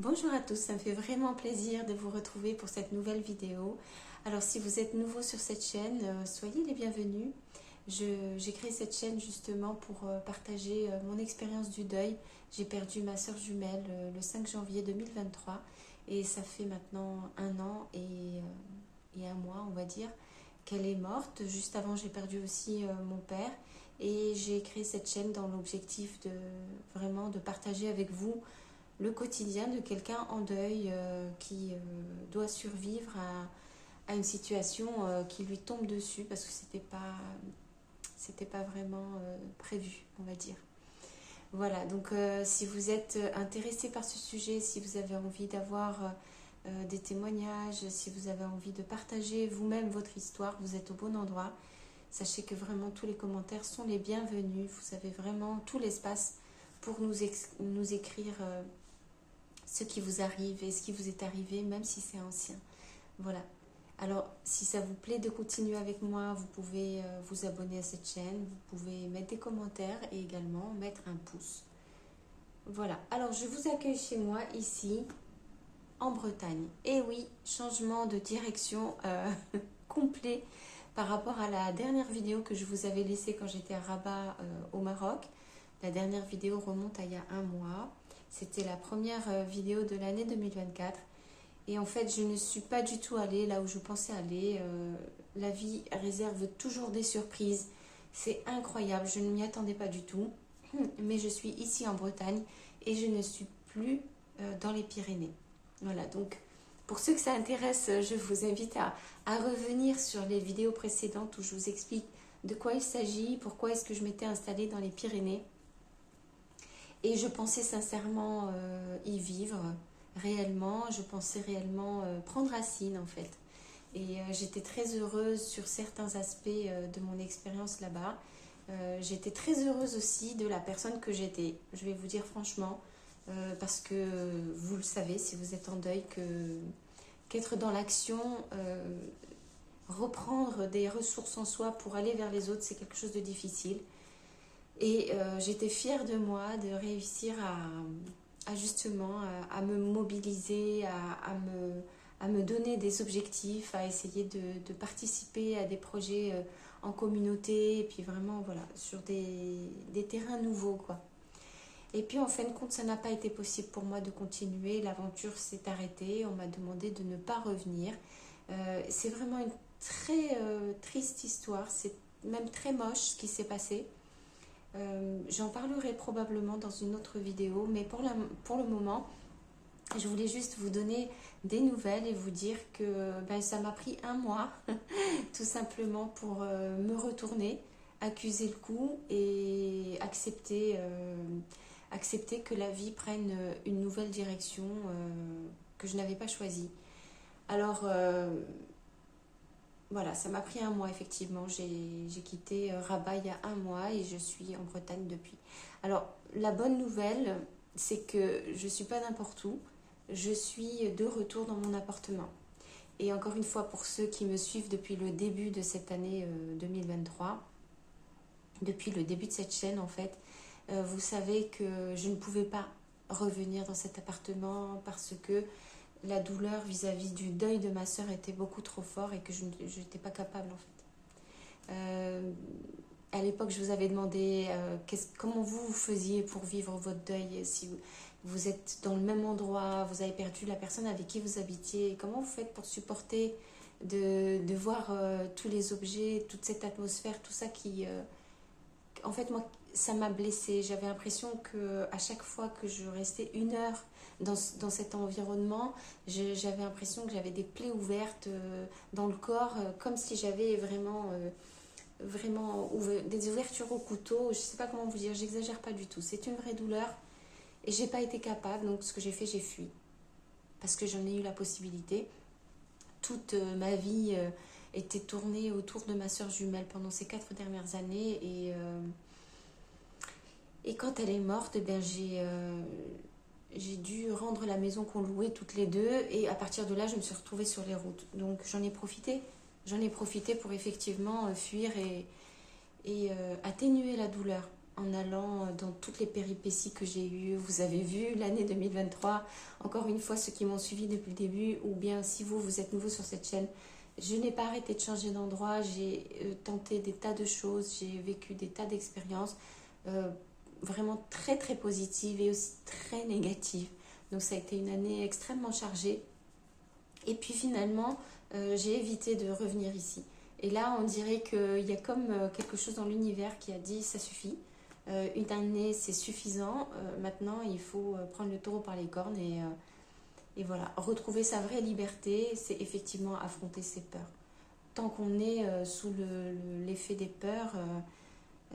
Bonjour à tous, ça me fait vraiment plaisir de vous retrouver pour cette nouvelle vidéo. Alors si vous êtes nouveau sur cette chaîne, soyez les bienvenus. J'ai créé cette chaîne justement pour partager mon expérience du deuil. J'ai perdu ma sœur jumelle le 5 janvier 2023 et ça fait maintenant un an et un mois, on va dire, qu'elle est morte. Juste avant, j'ai perdu aussi mon père et j'ai créé cette chaîne dans l'objectif de vraiment de partager avec vous le quotidien de quelqu'un en deuil qui doit survivre à une situation qui lui tombe dessus parce que c'était pas vraiment prévu, on va dire. Voilà, donc si vous êtes intéressé par ce sujet, si vous avez envie d'avoir des témoignages, si vous avez envie de partager vous-même votre histoire, vous êtes au bon endroit. Sachez que vraiment tous les commentaires sont les bienvenus. Vous avez vraiment tout l'espace pour nous écrire ce qui vous arrive et ce qui vous est arrivé, même si c'est ancien. Voilà. Alors, si ça vous plaît de continuer avec moi, vous pouvez vous abonner à cette chaîne, vous pouvez mettre des commentaires et également mettre un pouce. Voilà. Alors, je vous accueille chez moi, ici, en Bretagne. Et oui, changement de direction complet par rapport à la dernière vidéo que je vous avais laissée quand j'étais à Rabat, au Maroc. La dernière vidéo remonte à il y a un mois. C'était la première vidéo de l'année 2024. Et en fait, je ne suis pas du tout allée là où je pensais aller. La vie réserve toujours des surprises. C'est incroyable, je ne m'y attendais pas du tout. Mais je suis ici en Bretagne et je ne suis plus dans les Pyrénées. Voilà, donc pour ceux que ça intéresse, je vous invite à revenir sur les vidéos précédentes où je vous explique de quoi il s'agit, pourquoi est-ce que je m'étais installée dans les Pyrénées. Et je pensais sincèrement y vivre réellement, je pensais réellement prendre racine en fait. Et j'étais très heureuse sur certains aspects de mon expérience là-bas. J'étais très heureuse aussi de la personne que j'étais, je vais vous dire franchement, parce que vous le savez si vous êtes en deuil, qu'être dans l'action, reprendre des ressources en soi pour aller vers les autres, c'est quelque chose de difficile. Et j'étais fière de moi de réussir à justement à me mobiliser, à me donner des objectifs, à essayer de participer à des projets en communauté, et puis vraiment voilà, sur des terrains nouveaux quoi. Et puis en fin de compte, ça n'a pas été possible pour moi de continuer, l'aventure s'est arrêtée, on m'a demandé de ne pas revenir. C'est vraiment une très triste histoire, c'est même très moche ce qui s'est passé. J'en parlerai probablement dans une autre vidéo, mais pour le moment, je voulais juste vous donner des nouvelles et vous dire que ben, ça m'a pris un mois, tout simplement, pour me retourner, accuser le coup et accepter que la vie prenne une nouvelle direction que je n'avais pas choisie. Alors, voilà, ça m'a pris un mois effectivement. J'ai quitté Rabat il y a un mois et je suis en Bretagne depuis. Alors, la bonne nouvelle, c'est que je ne suis pas n'importe où. Je suis de retour dans mon appartement. Et encore une fois, pour ceux qui me suivent depuis le début de cette année 2023, depuis le début de cette chaîne en fait, vous savez que je ne pouvais pas revenir dans cet appartement parce que la douleur vis-à-vis du deuil de ma sœur était beaucoup trop fort et que je n'étais pas capable en fait. À l'époque, je vous avais demandé comment vous faisiez pour vivre votre deuil, si vous êtes dans le même endroit, vous avez perdu la personne avec qui vous habitiez, comment vous faites pour supporter de voir tous les objets, toute cette atmosphère, tout ça qui... en fait, moi, ça m'a blessée. J'avais l'impression qu'à chaque fois que je restais une heure dans cet environnement, j'avais l'impression que j'avais des plaies ouvertes dans le corps, comme si j'avais vraiment des ouvertures au couteau. Je ne sais pas comment vous dire, j'exagère pas du tout. C'est une vraie douleur et j'ai pas été capable. Donc, ce que j'ai fait, j'ai fui parce que j'en ai eu la possibilité. Toute ma vie était tournée autour de ma sœur jumelle pendant ces 4 dernières années et quand elle est morte, eh bien, j'ai dû rendre la maison qu'on louait toutes les deux et à partir de là, je me suis retrouvée sur les routes. Donc j'en ai profité. J'en ai profité pour effectivement fuir et atténuer la douleur. en allant dans toutes les péripéties que j'ai eues. Vous avez vu l'année 2023, encore une fois, ceux qui m'ont suivi depuis le début, ou bien si vous êtes nouveau sur cette chaîne, je n'ai pas arrêté de changer d'endroit, j'ai tenté des tas de choses, j'ai vécu des tas d'expériences vraiment très très positives et aussi très négatives. Donc ça a été une année extrêmement chargée. Et puis finalement, j'ai évité de revenir ici. Et là, on dirait qu'il y a comme quelque chose dans l'univers qui a dit ça suffit. Une année, c'est suffisant. Maintenant, il faut prendre le taureau par les cornes et voilà. Retrouver sa vraie liberté, c'est effectivement affronter ses peurs. Tant qu'on est sous l'effet des peurs,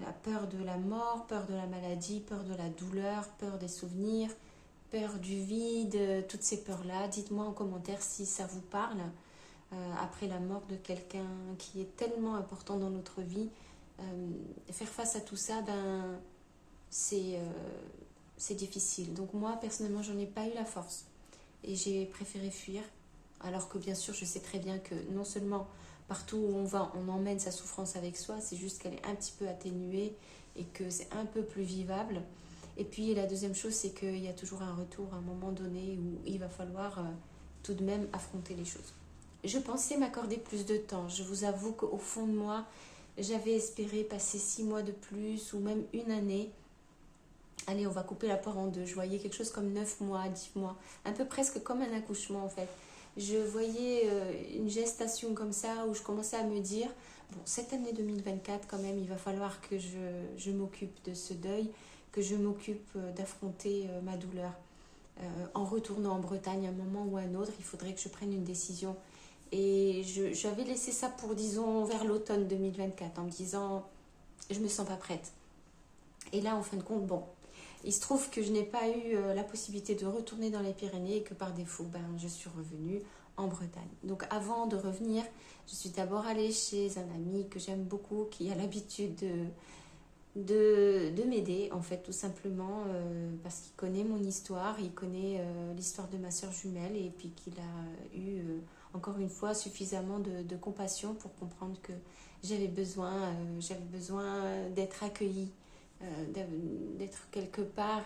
la peur de la mort, peur de la maladie, peur de la douleur, peur des souvenirs, peur du vide, toutes ces peurs-là, dites-moi en commentaire si ça vous parle. Après la mort de quelqu'un qui est tellement important dans notre vie, faire face à tout ça, c'est difficile. Donc moi, personnellement, j'en ai pas eu la force. Et j'ai préféré fuir. Alors que bien sûr, je sais très bien que non seulement partout où on va, on emmène sa souffrance avec soi, c'est juste qu'elle est un petit peu atténuée et que c'est un peu plus vivable. Et puis la deuxième chose, c'est qu'il y a toujours un retour à un moment donné où il va falloir tout de même affronter les choses. Je pensais m'accorder plus de temps. Je vous avoue qu'au fond de moi, j'avais espéré passer 6 mois de plus ou même une année. Allez, on va couper la poire en deux. Je voyais quelque chose comme 9 mois, 10 mois. Un peu presque comme un accouchement en fait. Je voyais une gestation comme ça où je commençais à me dire, bon, cette année 2024 quand même, il va falloir que je m'occupe de ce deuil, que je m'occupe d'affronter ma douleur. En retournant en Bretagne, à un moment ou à un autre, il faudrait que je prenne une décision. Et j'avais laissé ça pour, disons, vers l'automne 2024, en me disant, je me sens pas prête. Et là, en fin de compte, bon, il se trouve que je n'ai pas eu la possibilité de retourner dans les Pyrénées et que par défaut, je suis revenue en Bretagne. Donc avant de revenir, je suis d'abord allée chez un ami que j'aime beaucoup, qui a l'habitude de m'aider, en fait, tout simplement, parce qu'il connaît mon histoire, il connaît l'histoire de ma soeur jumelle et puis qu'il a eu, encore une fois, suffisamment de compassion pour comprendre que j'avais besoin d'être accueillie, d'être quelque part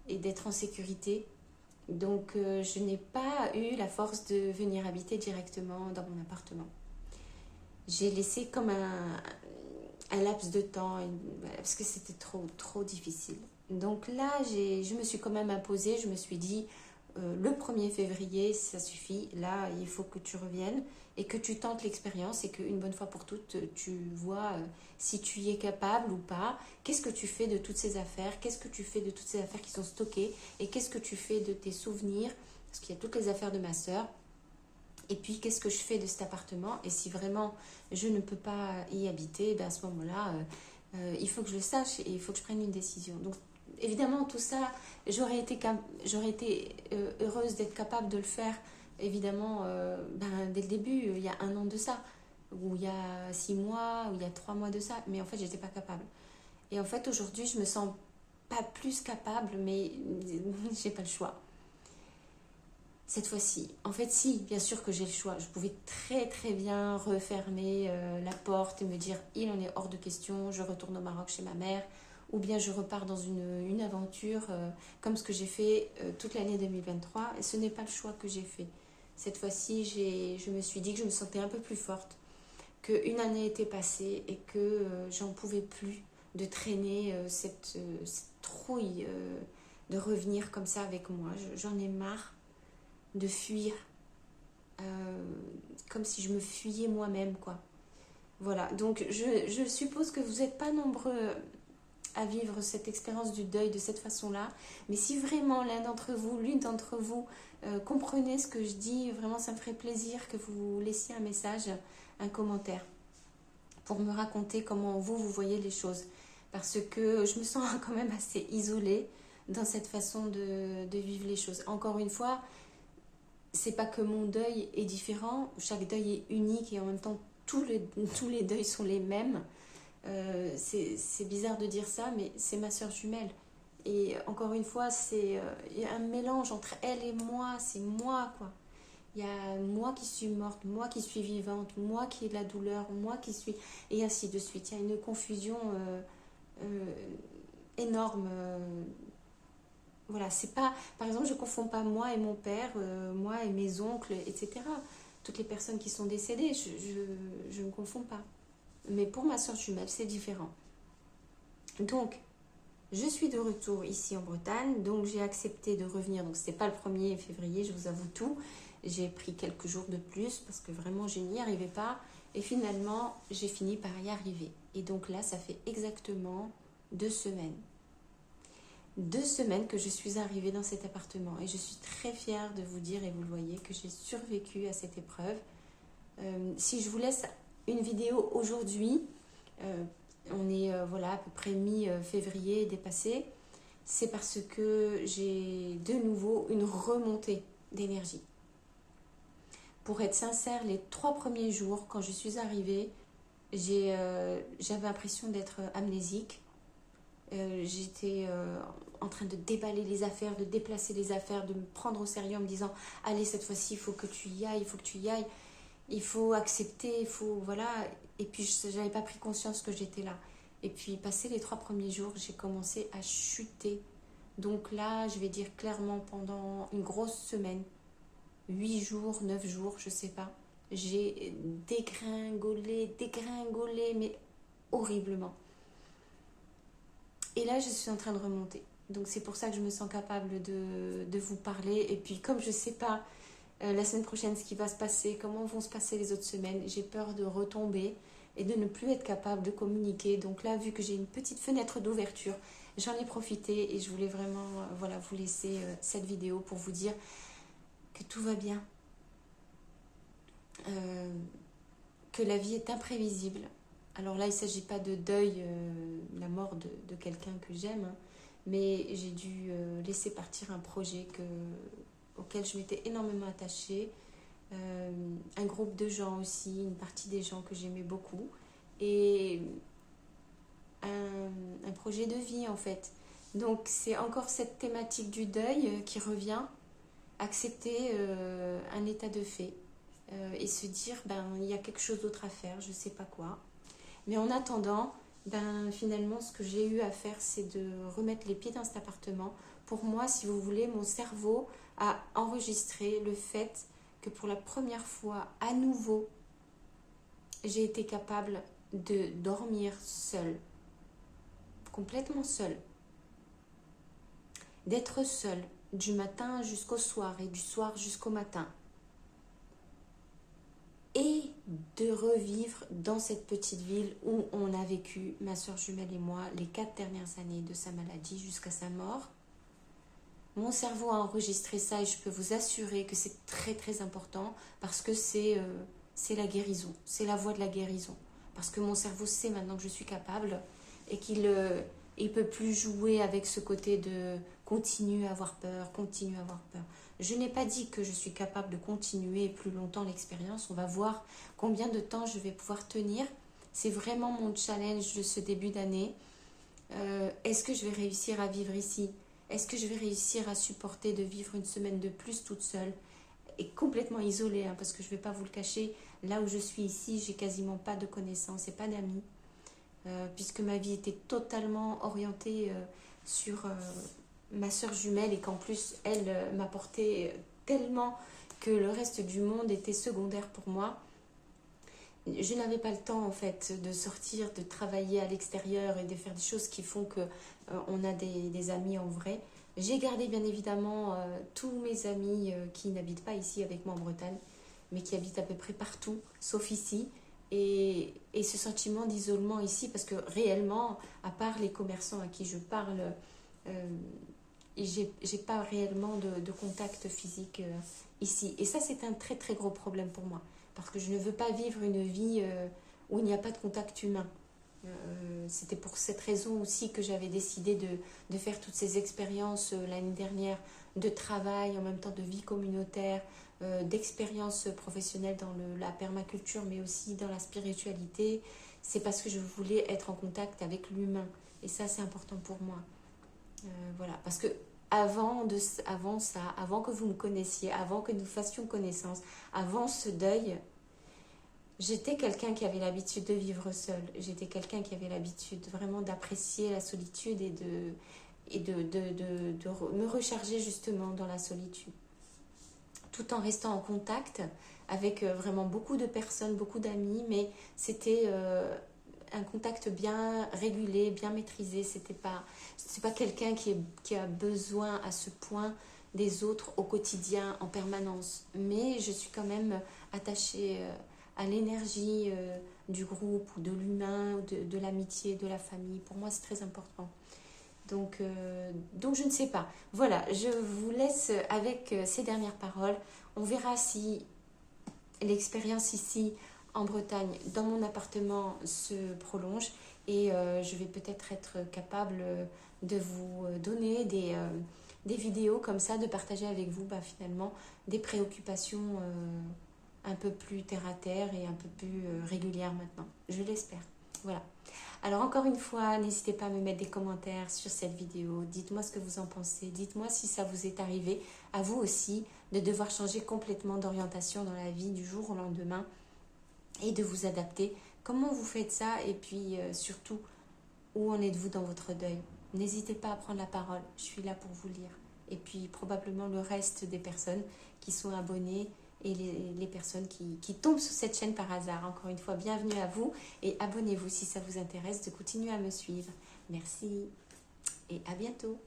et d'être en sécurité. Donc je n'ai pas eu la force de venir habiter directement dans mon appartement. J'ai laissé comme un laps de temps parce que c'était trop difficile. Donc là, je me suis quand même imposée, je me suis dit le 1er février, ça suffit, là il faut que tu reviennes et que tu tentes l'expérience et qu'une bonne fois pour toutes, tu vois si tu y es capable ou pas, qu'est-ce que tu fais de toutes ces affaires, qu'est-ce que tu fais de toutes ces affaires qui sont stockées et qu'est-ce que tu fais de tes souvenirs, parce qu'il y a toutes les affaires de ma soeur, et puis qu'est-ce que je fais de cet appartement et si vraiment je ne peux pas y habiter, à ce moment-là, il faut que je le sache et il faut que je prenne une décision. Donc évidemment, tout ça, j'aurais été heureuse d'être capable de le faire, évidemment, dès le début, il y a 1 an de ça, ou il y a 6 mois, ou il y a 3 mois de ça, mais en fait, j'étais pas capable. Et en fait, aujourd'hui, je me sens pas plus capable, mais j'ai pas le choix. Cette fois-ci, en fait, si, bien sûr que j'ai le choix. Je pouvais très très bien refermer la porte et me dire, il en est hors de question, je retourne au Maroc chez ma mère, ou bien je repars dans une aventure comme ce que j'ai fait toute l'année 2023. Et ce n'est pas le choix que j'ai fait. Cette fois-ci, je me suis dit que je me sentais un peu plus forte, qu'une année était passée et que j'en pouvais plus de traîner cette trouille de revenir comme ça avec moi. J'en ai marre de fuir comme si je me fuyais moi-même, quoi. Voilà, donc je suppose que vous n'êtes pas nombreux à vivre cette expérience du deuil de cette façon-là. Mais si vraiment l'une d'entre vous comprenez ce que je dis, vraiment ça me ferait plaisir que vous laissiez un message, un commentaire, pour me raconter comment vous voyez les choses. Parce que je me sens quand même assez isolée dans cette façon de vivre les choses. Encore une fois, c'est pas que mon deuil est différent, chaque deuil est unique et en même temps tous les deuils sont les mêmes. C'est bizarre de dire ça, mais c'est ma soeur jumelle. Et encore une fois, il y a un mélange entre elle et moi, c'est moi, quoi. Il y a moi qui suis morte, moi qui suis vivante, moi qui ai de la douleur, moi qui suis... Et ainsi de suite. Il y a une confusion énorme. Voilà, c'est pas... Par exemple, je ne confonds pas moi et mon père, moi et mes oncles, etc. Toutes les personnes qui sont décédées, je ne confonds pas. Mais pour ma soeur jumelle, c'est différent. Donc, je suis de retour ici en Bretagne, donc j'ai accepté de revenir. Donc, ce n'était pas le 1er février, je vous avoue tout. J'ai pris quelques jours de plus parce que vraiment, je n'y arrivais pas. Et finalement, j'ai fini par y arriver. Et donc là, ça fait exactement 2 semaines. 2 semaines que je suis arrivée dans cet appartement. Et je suis très fière de vous dire, et vous le voyez, que j'ai survécu à cette épreuve. Si je vous laisse une vidéo aujourd'hui, on est voilà, à peu près mi-février dépassé, c'est parce que j'ai de nouveau une remontée d'énergie. Pour être sincère, les 3 premiers jours, quand je suis arrivée, j'avais l'impression d'être amnésique. J'étais en train de déballer les affaires, de déplacer les affaires, de me prendre au sérieux en me disant « Allez, cette fois-ci, il faut que tu y ailles, il faut que tu y ailles. Il faut accepter, il faut... » Voilà. Et puis, je n'avais pas pris conscience que j'étais là. Et puis, passé les 3 premiers jours, j'ai commencé à chuter. Donc là, je vais dire clairement, pendant une grosse semaine, 8 jours, 9 jours, je ne sais pas, j'ai dégringolé, mais horriblement. Et là, je suis en train de remonter. Donc, c'est pour ça que je me sens capable de vous parler. Et puis, comme je ne sais pas la semaine prochaine ce qui va se passer, comment vont se passer les autres semaines, j'ai peur de retomber et de ne plus être capable de communiquer. Donc là, vu que j'ai une petite fenêtre d'ouverture, j'en ai profité et je voulais vraiment voilà, vous laisser cette vidéo pour vous dire que tout va bien. Que la vie est imprévisible. Alors là, il ne s'agit pas de deuil, la mort de quelqu'un que j'aime, hein, mais j'ai dû laisser partir un projet auquel je m'étais énormément attachée, un groupe de gens aussi, une partie des gens que j'aimais beaucoup, et un projet de vie en fait. Donc c'est encore cette thématique du deuil qui revient, accepter un état de fait et se dire, il y a quelque chose d'autre à faire, je ne sais pas quoi. Mais en attendant, finalement, ce que j'ai eu à faire, c'est de remettre les pieds dans cet appartement. Pour moi, si vous voulez, mon cerveau a enregistré le fait que pour la première fois, à nouveau, j'ai été capable de dormir seule. Complètement seule. D'être seule du matin jusqu'au soir et du soir jusqu'au matin. Et de revivre dans cette petite ville où on a vécu, ma soeur jumelle et moi, les 4 dernières années de sa maladie jusqu'à sa mort. Mon cerveau a enregistré ça et je peux vous assurer que c'est très très important parce que c'est la guérison, c'est la voie de la guérison. Parce que mon cerveau sait maintenant que je suis capable et qu'il ne peut plus jouer avec ce côté de continuer à avoir peur, continuer à avoir peur. Je n'ai pas dit que je suis capable de continuer plus longtemps l'expérience. On va voir combien de temps je vais pouvoir tenir. C'est vraiment mon challenge de ce début d'année. Est-ce que je vais réussir à vivre ici? Est-ce que je vais réussir à supporter de vivre une semaine de plus toute seule et complètement isolée, hein, parce que je ne vais pas vous le cacher, là où je suis ici, j'ai quasiment pas de connaissances et pas d'amis, puisque ma vie était totalement orientée sur... ma soeur jumelle et qu'en plus elle m'apportait tellement que le reste du monde était secondaire pour moi. Je n'avais pas le temps en fait de sortir, de travailler à l'extérieur et de faire des choses qui font que on a des amis en vrai. J'ai gardé bien évidemment tous mes amis qui n'habitent pas ici avec moi en Bretagne, mais qui habitent à peu près partout, sauf ici. Et ce sentiment d'isolement ici, parce que réellement, à part les commerçants à qui je parle, et j'ai pas réellement de contact physique ici. Et ça, c'est un très très gros problème pour moi. Parce que je ne veux pas vivre une vie où il n'y a pas de contact humain. C'était pour cette raison aussi que j'avais décidé de faire toutes ces expériences l'année dernière de travail, en même temps de vie communautaire, d'expériences professionnelles dans la permaculture, mais aussi dans la spiritualité. C'est parce que je voulais être en contact avec l'humain. Et ça, c'est important pour moi. Voilà, parce que avant que vous me connaissiez, avant que nous fassions connaissance, avant ce deuil, J'étais quelqu'un qui avait l'habitude de vivre seul. J'étais quelqu'un qui avait l'habitude vraiment d'apprécier la solitude et de me recharger justement dans la solitude. Tout en restant en contact avec vraiment beaucoup de personnes, beaucoup d'amis, mais c'était un contact bien régulé, bien maîtrisé. C'est pas quelqu'un qui a besoin à ce point des autres au quotidien, en permanence. Mais je suis quand même attachée à l'énergie du groupe, ou de l'humain, de l'amitié, de la famille. Pour moi, c'est très important. Donc je ne sais pas. Voilà, je vous laisse avec ces dernières paroles. On verra si l'expérience ici en Bretagne, dans mon appartement, se prolonge. Et je vais peut-être être capable de vous donner des vidéos comme ça, de partager avec vous finalement des préoccupations un peu plus terre à terre et un peu plus régulières maintenant. Je l'espère. Voilà. Alors encore une fois, n'hésitez pas à me mettre des commentaires sur cette vidéo. Dites-moi ce que vous en pensez. Dites-moi si ça vous est arrivé à vous aussi de devoir changer complètement d'orientation dans la vie du jour au lendemain et de vous adapter. Comment vous faites ça et puis surtout, où en êtes-vous dans votre deuil? N'hésitez pas à prendre la parole. Je suis là pour vous lire. Et puis probablement le reste des personnes qui sont abonnées et les personnes qui tombent sur cette chaîne par hasard. Encore une fois, bienvenue à vous et abonnez-vous si ça vous intéresse de continuer à me suivre. Merci et à bientôt.